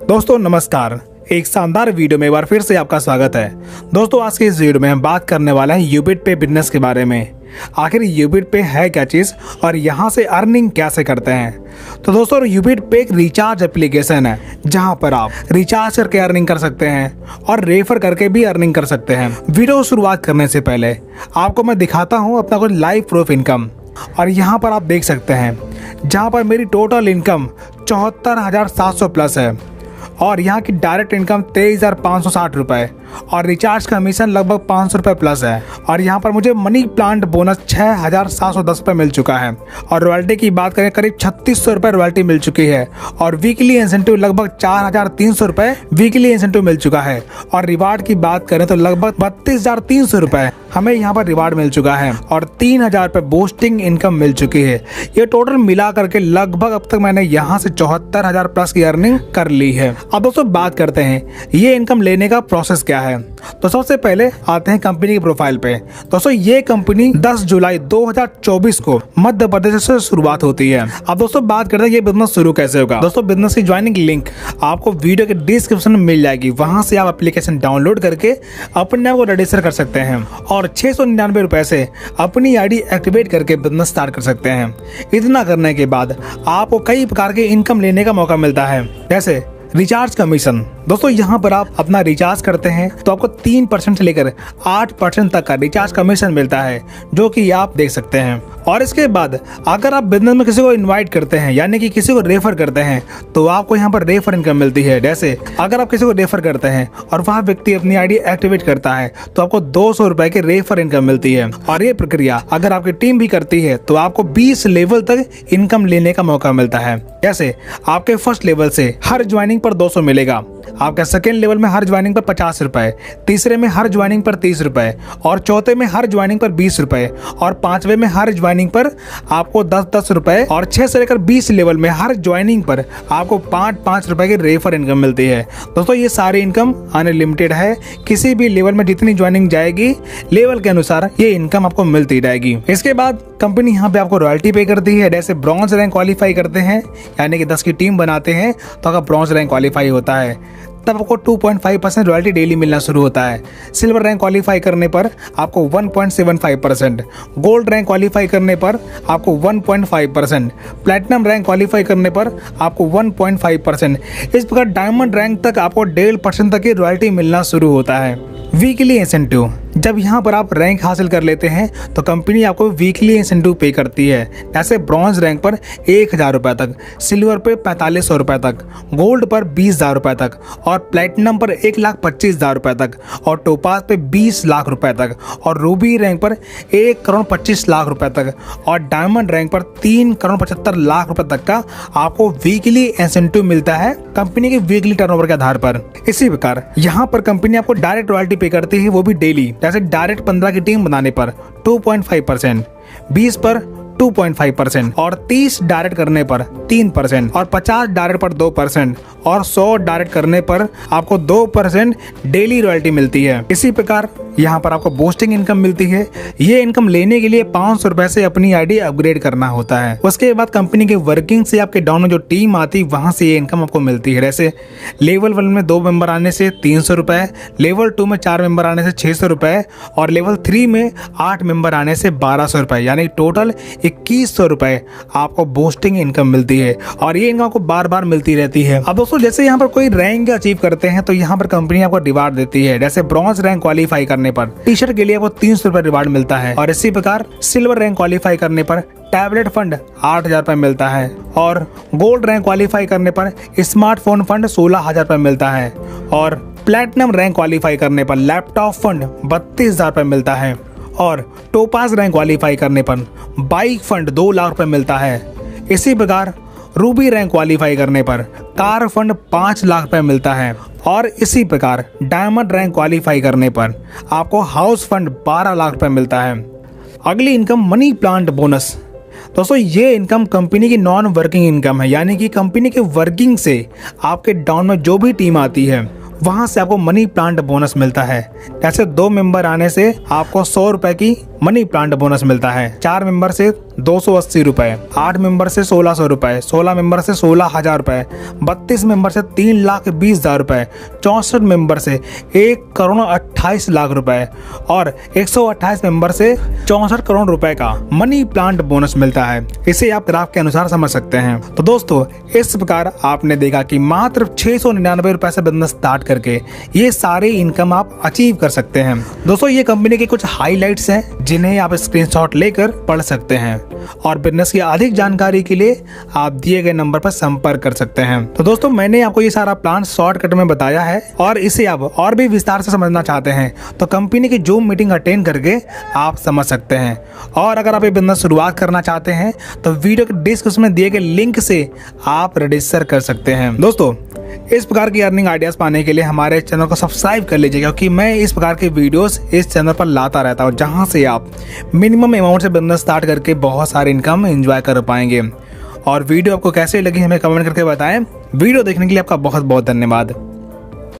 दोस्तों नमस्कार। एक शानदार वीडियो में एक बार फिर से आपका स्वागत है। दोस्तों आज के इस वीडियो में हम बात करने वाले हैं यूबिट पे बिजनेस के बारे में। आखिर यूबिट पे है क्या चीज़ और यहाँ से अर्निंग कैसे करते हैं। तो दोस्तों यूबिट पे एक रिचार्ज एप्लीकेशन है जहाँ पर आप रिचार्ज करके अर्निंग कर सकते हैं और रेफर करके भी अर्निंग कर सकते हैं। वीडियो शुरुआत करने से पहले आपको मैं दिखाता हूँ अपना कुछ लाइव प्रूफ इनकम। और यहाँ पर आप देख सकते हैं जहाँ पर मेरी टोटल इनकम 74,700 प्लस है और यहाँ की डायरेक्ट इनकम 23,560 रुपये और रिचार्ज कमीशन लगभग 500 रुपये प्लस है। और यहाँ पर मुझे मनी प्लांट बोनस 6,710 रुपये मिल चुका है और रॉयल्टी की बात करें करीब 3,600 रुपये रॉयल्टी मिल चुकी है और वीकली इंसेंटिव लगभग 4,300 रुपये वीकली इंसेंटिव मिल चुका है। और रिवार्ड की बात करें तो लगभग 32,300 रुपये हमें यहाँ पर रिवार्ड मिल चुका है और 3,000 रुपये बूस्टिंग इनकम मिल चुकी है। ये टोटल मिला करके लगभग अब तक मैंने यहाँ से 74,000 प्लस की अर्निंग कर ली है। अब दोस्तों बात करते हैं ये इनकम लेने का प्रोसेस क्या है। तो सबसे पहले आते हैं कंपनी की प्रोफाइल पे। दोस्तों ये कंपनी 10 जुलाई 2024 को मध्य प्रदेश से शुरुआत होती है। अब दोस्तों बात करते हैं ये बिजनेस शुरू कैसे होगा। दोस्तों बिजनेस की ज्वाइनिंग लिंक आपको वीडियो के डिस्क्रिप्शन में मिल जाएगी। वहां से आप एप्लीकेशन डाउनलोड करके अपने आप को रजिस्टर कर सकते हैं और 699 रुपए से अपनी आईडी एक्टिवेट करके बिजनेस स्टार्ट कर सकते हैं। इतना करने के बाद आपको कई प्रकार के इनकम लेने का मौका मिलता है, जैसे रिचार्ज कमीशन। दोस्तों यहाँ पर आप अपना रिचार्ज करते हैं तो आपको 3% से लेकर 8% तक का रिचार्ज कमीशन मिलता है, जो कि आप देख सकते हैं। और इसके बाद अगर आप बिजनेस में किसी को इनवाइट करते हैं यानी कि किसी को रेफर करते हैं तो आपको यहाँ पर रेफर इनकम मिलती है। जैसे अगर आप किसी को रेफर करते हैं और वह व्यक्ति अपनी आईडी एक्टिवेट करता है तो आपको 200 रुपए की रेफर इनकम मिलती है। और ये प्रक्रिया अगर आपकी टीम भी करती है तो आपको 20 लेवल तक इनकम लेने का मौका मिलता है। जैसे आपके फर्स्ट लेवल से हर ज्वाइनिंग पर 200 मिलेगा, आपका सेकेंड लेवल में हर ज्वाइनिंग पर 50 रुपए, तीसरे में हर ज्वाइनिंग पर 30 रुपए और चौथे में हर ज्वाइनिंग पर 20 रुपए और पांचवे में हर ज्वाइनिंग पर आपको 10-10 रुपए और 6 से लेकर 20 लेवल में हर ज्वाइनिंग पर आपको 5-5 रुपए की रेफर इनकम मिलती है। दोस्तों ये सारी इनकम अनलिमिटेड है, किसी भी लेवल में जितनी ज्वाइनिंग जाएगी लेवल के अनुसार ये इनकम आपको मिलती रहेगी। इसके बाद कंपनी यहाँ पे आपको रॉयल्टी पे करती है। जैसे ब्रॉन्ज रैंक क्वालिफाई करते हैं यानी कि 10 की टीम बनाते हैं तो अगर ब्रॉन्ज रैंक क्वालिफाई होता है तब आपको 2.5% रॉयल्टी डेली मिलना शुरू होता है। सिल्वर रैंक क्वालिफाई करने पर आपको 1.75%, गोल्ड रैंक क्वालिफाई करने पर आपको 1.5%, प्लैटिनम रैंक क्वालिफाई करने पर आपको 1.5%, इस प्रकार डायमंड रैंक तक आपको 1.5% तक की रॉयल्टी मिलना शुरू होता है। वीकली इंसेंटिव, जब यहाँ पर आप रैंक हासिल कर लेते हैं तो कंपनी आपको वीकली इंसेंटिव पे करती है। जैसे ब्रॉन्ज रैंक पर 1,000 रुपये तक, सिल्वर पे 4,500 रुपये तक, गोल्ड पर 20,000 रुपये तक और प्लैटिनम पर 1,25,000 रुपये तक और टोपाज पे 20 लाख रुपए तक और रूबी रैंक पर 1,25,00,000 रुपए तक और डायमंड रैंक पर 3,75,00,000 रुपए तक का आपको वीकली इंसेंटिव मिलता है कंपनी के वीकली टर्नओवर के आधार पर। इसी प्रकार यहाँ पर कंपनी आपको डायरेक्ट रॉयल्टी पे करती है, वो भी डेली। जैसे डायरेक्ट 15 की टीम बनाने पर 2.5%, 20 पर 2.5% और 30 डायरेक्ट करने पर 3% और 50 डायरेक्ट पर 2% और 100 डायरेक्ट करने पर आपको 2% डेली रॉयल्टी मिलती है। इसी प्रकार यहाँ पर आपको बूस्टिंग इनकम मिलती है। ये इनकम लेने के लिए 500 रुपए से अपनी आईडी अपग्रेड करना होता है। उसके बाद कंपनी के वर्किंग से आपके डाउन में जो टीम आती है वहां से ये इनकम आपको मिलती है। जैसे लेवल 1 में 2 मेंबर आने से 300 रुपए, लेवल 2 में 4 मेंबर आने से 600 रुपए और लेवल 3 में 8 मेंबर आने से 1,200 रुपए, यानी टोटल 2,100 रुपए आपको बूस्टिंग इनकम मिलती है। और ये इनकम आपको बार बार मिलती रहती है। अब दोस्तों जैसे यहाँ पर कोई रैंक अचीव करते हैं तो यहाँ पर कंपनी आपको रिवार्ड देती है। जैसे ब्रॉन्ज रैंक क्वालिफाई करने पर टी शर्ट के लिए आपको 300 रुपए रिवार्ड मिलता है और इसी प्रकार सिल्वर रैंक क्वालिफाई करने पर टैबलेट फंड 8,000 रुपए मिलता है और गोल्ड रैंक क्वालिफाई करने पर स्मार्टफोन फंड 16,000 रुपए मिलता है और प्लैटिनम रैंक क्वालिफाई करने पर लैपटॉप फंड 32,000 रुपए मिलता है और टोपाज रैंक क्वालिफाई करने पर बाइक फंड 2 लाख रुपए मिलता है। इसी प्रकार रूबी रैंक क्वालिफाई करने पर कार फंड 5 लाख रुपए मिलता है और इसी प्रकार डायमंड रैंक क्वालिफाई करने पर आपको हाउस फंड 12 लाख रुपए मिलता है। अगली इनकम मनी प्लांट बोनस। दोस्तों ये इनकम कंपनी की नॉन वर्किंग इनकम है, यानी कि कंपनी के वर्किंग से आपके डाउन में जो भी टीम आती है वहां से आपको मनी प्लांट बोनस मिलता है। जैसे 2 मेंबर आने से आपको 100 रुपए की मनी प्लांट बोनस मिलता है, 4 मेंबर से 280 रुपए, 8 मेंबर से 1600 रुपए, 16 मेंबर से 16,000 रुपए, 32 मेंबर से 3,20,000 रुपए, 64 मेंबर से 1,28,00,000 रुपए और 128 मेंबर से 64 करोड़ रुपए का मनी प्लांट बोनस मिलता है। इसे आप ग्राफ के अनुसार समझ सकते हैं। तो दोस्तों, इस प्रकार आपने देखा कि मात्र 699 रुपए से बिजनेस स्टार्ट करके ये सारे इनकम आप अचीव कर सकते हैं। दोस्तों, ये कंपनी के कुछ हाईलाइट्स हैं जिन्हें आप स्क्रीनशॉट लेकर पढ़ सकते हैं और बिजनेस की अधिक जानकारी के लिए आप दिए गए नंबर पर संपर्क कर सकते हैं। तो दोस्तों, मैंने आपको ये सारा प्लान शॉर्टकट में बताया है और इसे आप और भी विस्तार से समझना चाहते हैं तो कंपनी की जूम मीटिंग अटेंड करके आप समझ सकते हैं। और अगर आप ये बिजनेस शुरुआत करना चाहते हैं तो वीडियो के डिस्क्रिप्शन में दिए गए लिंक से आप रजिस्टर कर सकते हैं। दोस्तों, इस प्रकार की अर्निंग आइडियाज पाने के लिए हमारे चैनल को सब्सक्राइब कर लीजिए, क्योंकि मैं इस प्रकार के वीडियोस इस चैनल पर लाता रहता हूँ जहां से आप मिनिमम अमाउंट से बिजनेस स्टार्ट करके बहुत सारे इनकम एंजॉय कर पाएंगे। और वीडियो आपको कैसे लगी हमें कमेंट करके बताएं। वीडियो देखने के लिए आपका बहुत बहुत धन्यवाद।